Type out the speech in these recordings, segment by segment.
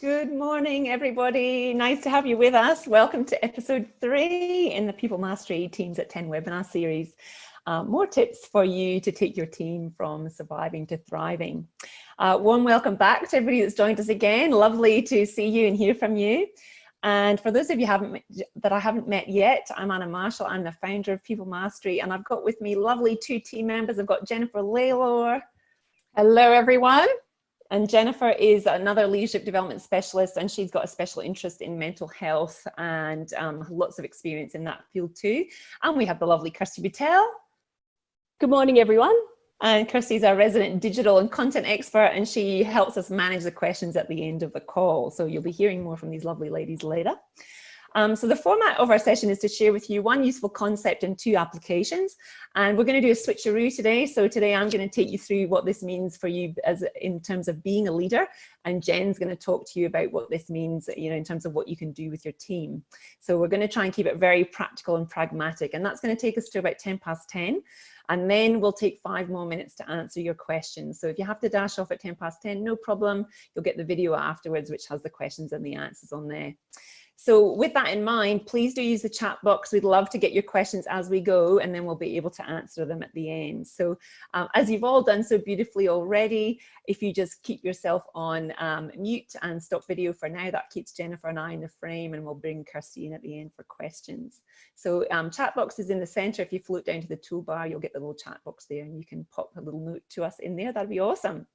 Good morning, everybody. Nice to have you with us. Welcome to episode 3 in the People Mastery Teams at 10 webinar series. More tips for you to take your team from surviving to thriving. Warm welcome back to everybody that's joined us again. Lovely to see you and hear from you. And for those of you that I haven't met yet, I'm Anna Marshall. I'm the founder of People Mastery, and I've got with me lovely 2 team members. I've got Jennifer Laylor. Hello, everyone. And Jennifer is another leadership development specialist, and she's got a special interest in mental health and lots of experience in that field too. And we have the lovely Kirsty Butel. Good morning, everyone. And Kirsty's our resident digital and content expert, and she helps us manage the questions at the end of the call. So you'll be hearing more from these lovely ladies later. So the format of our session is to share with you 1 useful concept and 2 applications. And we're going to do a switcheroo today. So today I'm going to take you through what this means for you in terms of being a leader. And Jen's going to talk to you about what this means, in terms of what you can do with your team. So we're going to try and keep it very practical and pragmatic. And that's going to take us to about 10 past 10. And then we'll take 5 more minutes to answer your questions. So if you have to dash off at 10 past 10, no problem. You'll get the video afterwards, which has the questions and the answers on there. So with that in mind, please do use the chat box. We'd love to get your questions as we go, and then we'll be able to answer them at the end. So as you've all done so beautifully already, if you just keep yourself on mute and stop video for now, that keeps Jennifer and I in the frame, and we'll bring Kirsty in at the end for questions. So chat box is in the center. If you float down to the toolbar, you'll get the little chat box there, and you can pop a little note to us in there. That'd be awesome.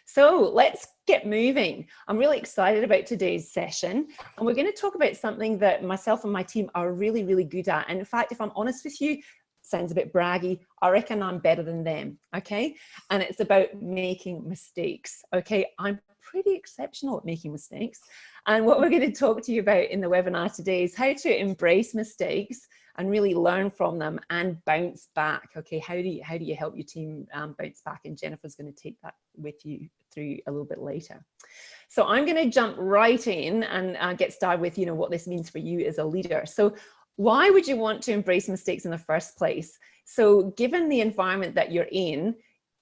So let's get moving. I'm really excited about today's session, and we're going to talk about something that myself and my team are really, really good at. And in fact, if I'm honest with you, sounds a bit braggy, I reckon I'm better than them, okay? And it's about making mistakes, okay? I'm pretty exceptional at making mistakes. And what we're going to talk to you about in the webinar today is how to embrace mistakes and really learn from them and bounce back, okay? How do you help your team bounce back? And Jennifer's going to take that with you through a little bit later. So I'm going to jump right in and get started with, what this means for you as a leader. So why would you want to embrace mistakes in the first place? So given the environment that you're in,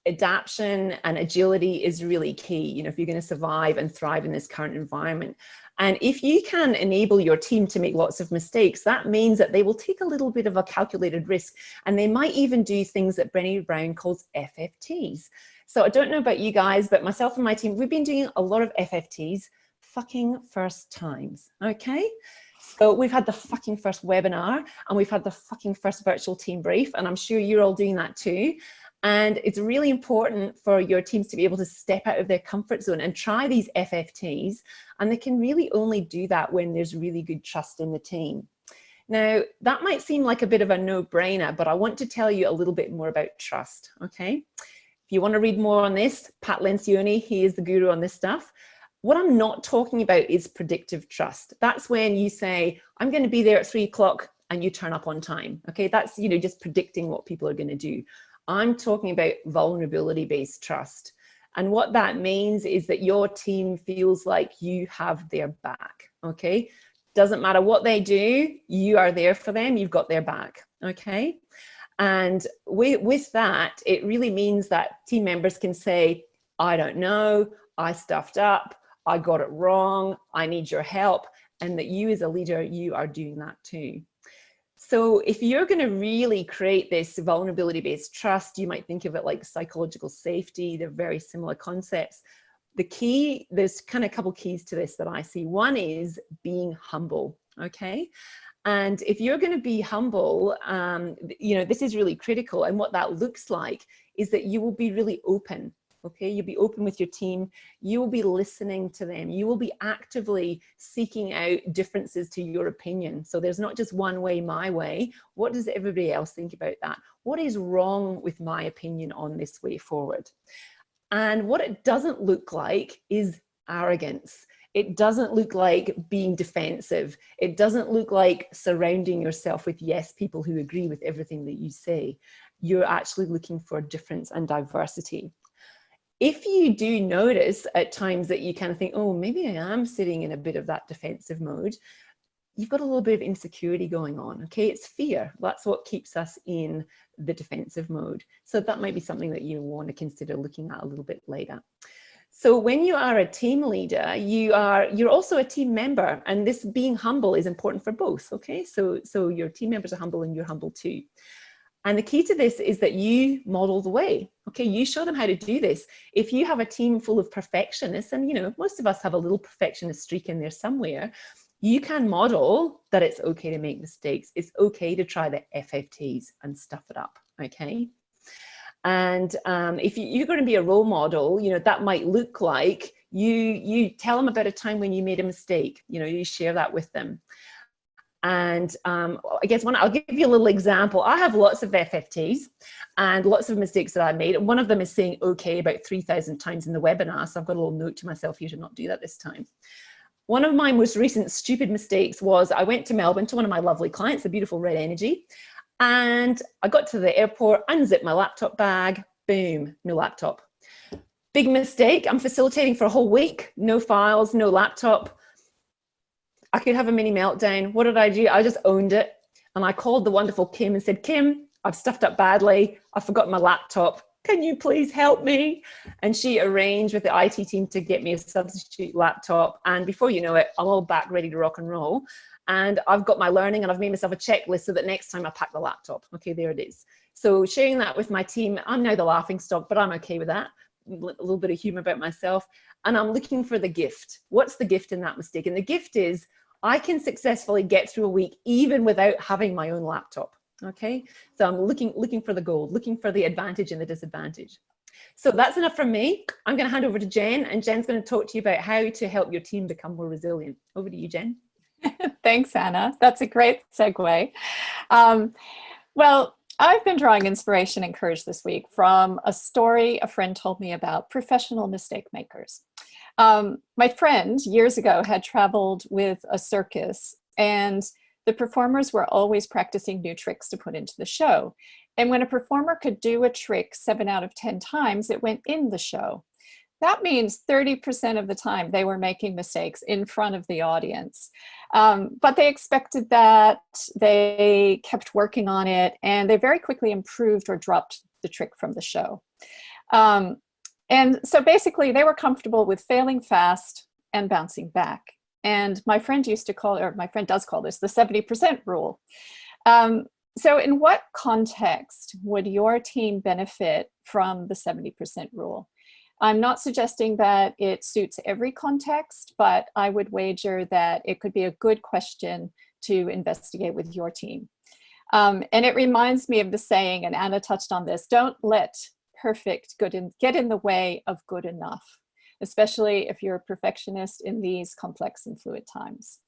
adaptation and agility is really key, if you're going to survive and thrive in this current environment. And if you can enable your team to make lots of mistakes, that means that they will take a little bit of a calculated risk, and they might even do things that Brené Brown calls FFTs. So I don't know about you guys, but myself and my team, we've been doing a lot of FFTs, fucking first times, okay? So we've had the fucking first webinar, and we've had the fucking first virtual team brief, and I'm sure you're all doing that too. And it's really important for your teams to be able to step out of their comfort zone and try these FFTs. And they can really only do that when there's really good trust in the team. Now, that might seem like a bit of a no-brainer, but I want to tell you a little bit more about trust, okay? If you want to read more on this, Pat Lencioni, he is the guru on this stuff. What I'm not talking about is predictive trust. That's when you say, I'm going to be there at 3 o'clock and you turn up on time, okay? That's, just predicting what people are going to do. I'm talking about vulnerability-based trust. And what that means is that your team feels like you have their back, okay? Doesn't matter what they do, you are there for them, you've got their back, okay? And with that, it really means that team members can say, I don't know, I stuffed up, I got it wrong, I need your help, and that you as a leader, you are doing that too. So if you're going to really create this vulnerability-based trust, you might think of it like psychological safety. They're very similar concepts. The key, there's kind of a couple keys to this that I see. One is being humble, okay? And if you're going to be humble, this is really critical. And what that looks like is that you will be really open. Okay, you'll be open with your team. You will be listening to them. You will be actively seeking out differences to your opinion. So there's not just one way, my way. What does everybody else think about that? What is wrong with my opinion on this way forward? And what it doesn't look like is arrogance. It doesn't look like being defensive. It doesn't look like surrounding yourself with yes people who agree with everything that you say. You're actually looking for difference and diversity. If you do notice at times that you kind of think, oh, maybe I am sitting in a bit of that defensive mode, you've got a little bit of insecurity going on, okay? It's fear. That's what keeps us in the defensive mode. So that might be something that you want to consider looking at a little bit later. So when you are a team leader, you're also a team member, and this being humble is important for both. Okay, so your team members are humble and you're humble too. And the key to this is that you model the way. Okay, you show them how to do this. If you have a team full of perfectionists, and most of us have a little perfectionist streak in there somewhere, you can model that it's okay to make mistakes. It's okay to try the FFTs and stuff it up. Okay. And if you're going to be a role model, that might look like you tell them about a time when you made a mistake. You share that with them. And I guess I'll give you a little example. I have lots of FFTs and lots of mistakes that I made. One of them is saying okay about 3,000 times in the webinar. So I've got a little note to myself here to not do that this time. One of my most recent stupid mistakes was I went to Melbourne to one of my lovely clients, the beautiful Red Energy. And I got to the airport, unzipped my laptop bag, boom, no laptop. Big mistake. I'm facilitating for a whole week, no files, no laptop. I could have a mini meltdown. What did I do? I just owned it. And I called the wonderful Kim and said, Kim, I've stuffed up badly. I forgot my laptop. Can you please help me? And she arranged with the IT team to get me a substitute laptop. And before you know it, I'm all back ready to rock and roll. And I've got my learning and I've made myself a checklist so that next time I pack the laptop. Okay, there it is. So sharing that with my team, I'm now the laughing stock, but I'm okay with that. A little bit of humor about myself. And I'm looking for the gift. What's the gift in that mistake? And the gift is I can successfully get through a week even without having my own laptop. Okay, so I'm looking for the gold, looking for the advantage and the disadvantage. So that's enough from me. I'm going to hand over to Jen, and Jen's going to talk to you about how to help your team become more resilient. Over to you, Jen. Thanks, Anna. That's a great segue. Well, I've been drawing inspiration and courage this week from a story a friend told me about professional mistake makers. My friend years ago had traveled with a circus, and the performers were always practicing new tricks to put into the show. And when a performer could do a trick 7 out of 10 times, it went in the show. That means 30% of the time they were making mistakes in front of the audience. But they expected that, they kept working on it, and they very quickly improved or dropped the trick from the show. And so basically they were comfortable with failing fast and bouncing back. And my friend used to call, or my friend does call this, the 70% rule. So in what context would your team benefit from the 70% rule? I'm not suggesting that it suits every context, but I would wager that it could be a good question to investigate with your team. And it reminds me of the saying, and Anna touched on this, don't let perfect get in the way of good enough, especially if you're a perfectionist in these complex and fluid times.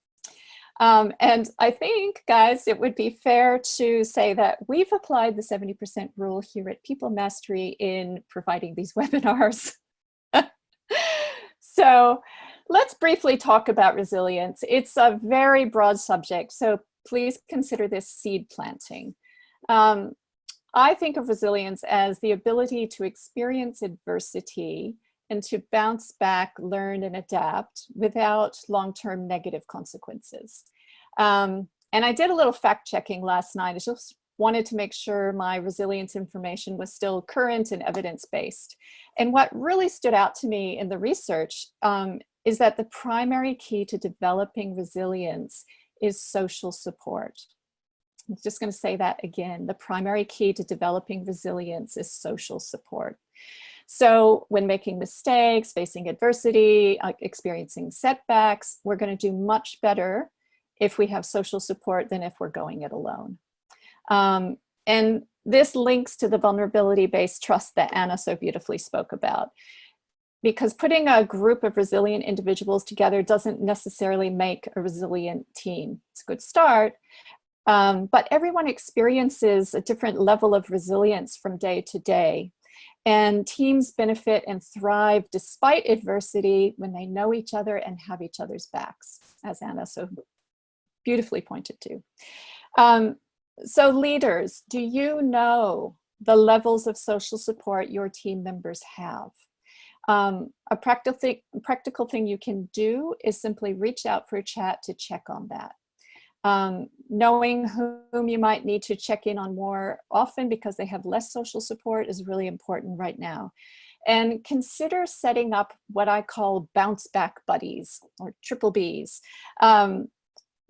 And I think, guys, it would be fair to say that we've applied the 70% rule here at People Mastery in providing these webinars. So let's briefly talk about resilience. It's a very broad subject, so please consider this seed planting. I think of resilience as the ability to experience adversity and to bounce back, learn, and adapt without long-term negative consequences. And I did a little fact checking last night. I just wanted to make sure my resilience information was still current and evidence-based. And what really stood out to me in the research is that the primary key to developing resilience is social support. I'm just going to say that again. The primary key to developing resilience is social support. So when making mistakes, facing adversity, experiencing setbacks, we're going to do much better if we have social support than if we're going it alone. And this links to the vulnerability-based trust that Anna so beautifully spoke about. Because putting a group of resilient individuals together doesn't necessarily make a resilient team. It's a good start, but everyone experiences a different level of resilience from day to day. And teams benefit and thrive despite adversity when they know each other and have each other's backs, as Anna so beautifully pointed to. So leaders, do you know the levels of social support your team members have? A practical thing you can do is simply reach out for a chat to check on that. Knowing whom you might need to check in on more often because they have less social support is really important right now. and consider setting up what I call bounce back buddies, or triple Bs.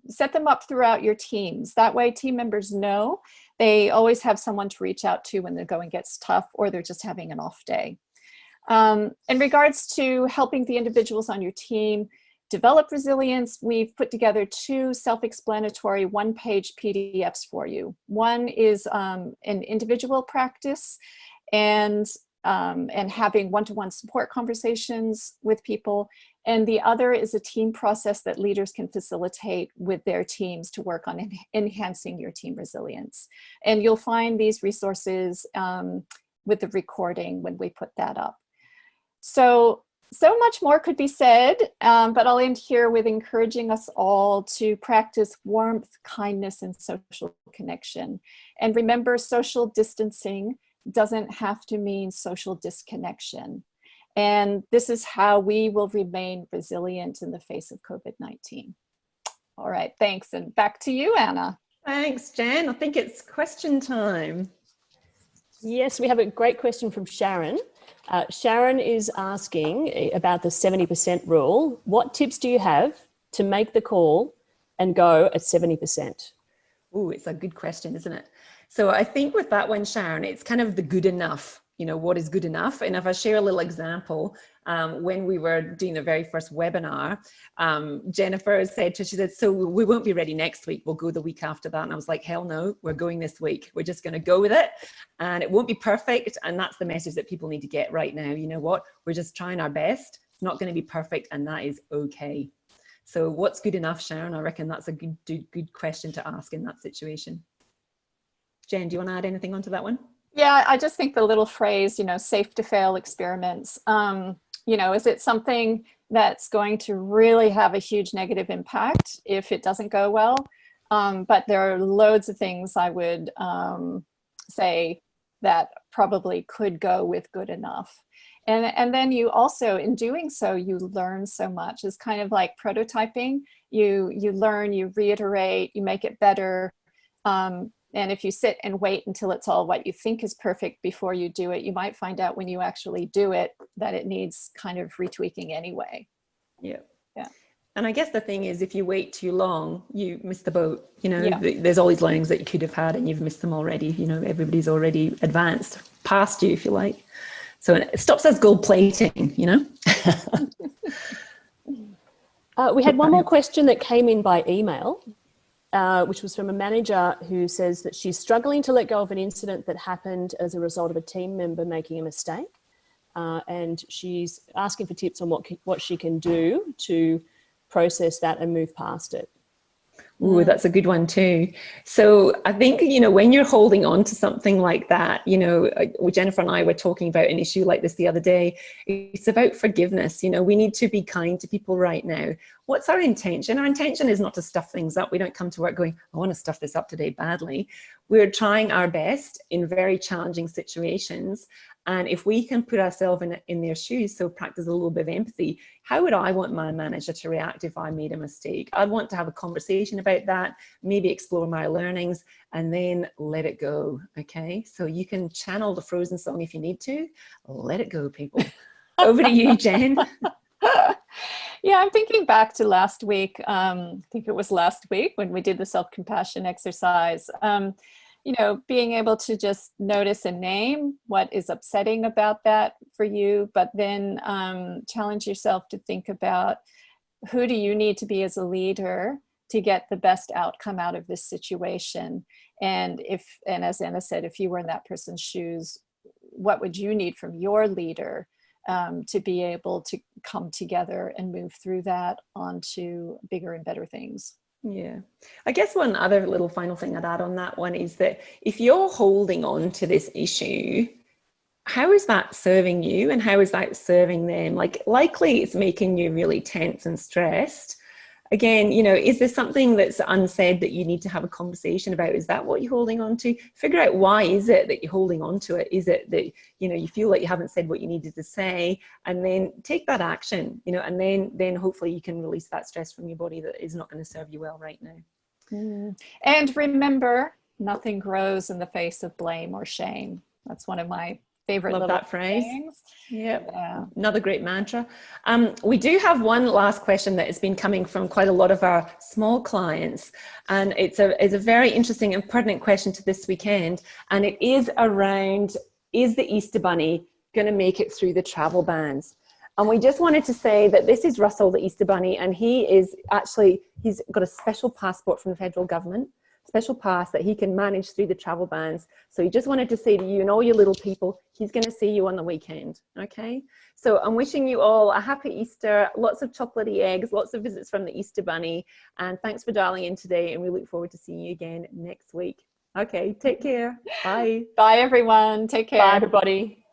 Set them up throughout your teams. That way team members know they always have someone to reach out to when the going gets tough or they're just having an off day. In regards to helping the individuals on your team develop resilience, we've put together 2 self-explanatory one-page PDFs for you. One is an individual practice and having one-to-one support conversations with people. And the other is a team process that leaders can facilitate with their teams to work on enhancing your team resilience. And you'll find these resources with the recording when we put that up. So much more could be said, but I'll end here with encouraging us all to practice warmth, kindness, and social connection. And remember, social distancing doesn't have to mean social disconnection. And this is how we will remain resilient in the face of COVID-19. All right, thanks. And back to you, Anna. Thanks, Jen. I think it's question time. Yes, we have a great question from Sharon. Sharon is asking about the 70% rule. What tips do you have to make the call and go at 70%? Oh, it's a good question, isn't it? So I think with that one, Sharon, it's kind of the good enough, you know, what is good enough? And if I share a little example, when we were doing the very first webinar, Jennifer said, she said, so we won't be ready next week. We'll go the week after that. And I was like, hell no, we're going this week. We're just going to go with it. And it won't be perfect. And that's the message that people need to get right now. You know what? We're just trying our best. It's not going to be perfect. And that is okay. So what's good enough, Sharon? I reckon that's a good question to ask in that situation. Jen, do you want to add anything onto that one? Yeah, I just think the little phrase, you know, safe to fail experiments, you know, is it something that's going to really have a huge negative impact if it doesn't go well? But there are loads of things I would say that probably could go with good enough. And then you also, in doing so, you learn so much. It's kind of like prototyping. You learn, you reiterate, you make it better. And if you sit and wait until it's all what you think is perfect before you do it, you might find out when you actually do it that it needs kind of retweaking anyway. Yeah. Yeah. And I guess the thing is, if you wait too long, you miss the boat. You know, Yeah. There's all these learnings that you could have had and you've missed them already. You know, everybody's already advanced past you, if you like. So it stops us gold plating, you know. We had one more question that came in by email, which was from a manager who says that she's struggling to let go of an incident that happened as a result of a team member making a mistake. And she's asking for tips on what she can do to process that and move past it. Ooh, that's a good one too. So I think, you know, when you're holding on to something like that, you know, Jennifer and I were talking about an issue like this the other day. It's about forgiveness. You know, we need to be kind to people right now. What's our intention? Our intention is not to stuff things up. We don't come to work going, I want to stuff this up today badly. We're trying our best in very challenging situations. And if we can put ourselves in their shoes, so practice a little bit of empathy, how would I want my manager to react if I made a mistake? I'd want to have a conversation about that, maybe explore my learnings, and then let it go, okay? So you can channel the Frozen song if you need to. Let it go, people. Over to you, Jen. Yeah, I'm thinking back to last week. I think it was last week when we did the self-compassion exercise. You know, being able to just notice and name what is upsetting about that for you, but then challenge yourself to think about who do you need to be as a leader to get the best outcome out of this situation. And as Anna said, if you were in that person's shoes, what would you need from your leader to be able to come together and move through that onto bigger and better things? Yeah, I guess one other little final thing I'd add on that one is that if you're holding on to this issue, how is that serving you and how is that serving them? Like, likely it's making you really tense and stressed. Again, you know, is there something that's unsaid that you need to have a conversation about? Is that what you're holding on to? Figure out why is it that you're holding on to it? Is it that, you know, you feel like you haven't said what you needed to say, and then take that action, you know, and then hopefully you can release that stress from your body that is not going to serve you well right now. And remember, nothing grows in the face of blame or shame. That's one of my favorite Love little that phrase. things. Yep. Yeah. Another great mantra. We do have one last question that has been coming from quite a lot of our small clients, and it's a very interesting and pertinent question to this weekend, and it is around, is the Easter Bunny going to make it through the travel bans? And we just wanted to say that this is Russell, the Easter Bunny, and he's got a special passport from the federal government, special pass that he can manage through the travel bans. So he just wanted to say to you and all your little people, he's going to see you on the weekend. Okay. So I'm wishing you all a happy Easter, lots of chocolatey eggs, lots of visits from the Easter Bunny. And thanks for dialing in today. And we look forward to seeing you again next week. Okay. Take care. Bye. Bye, everyone. Take care. Bye, everybody.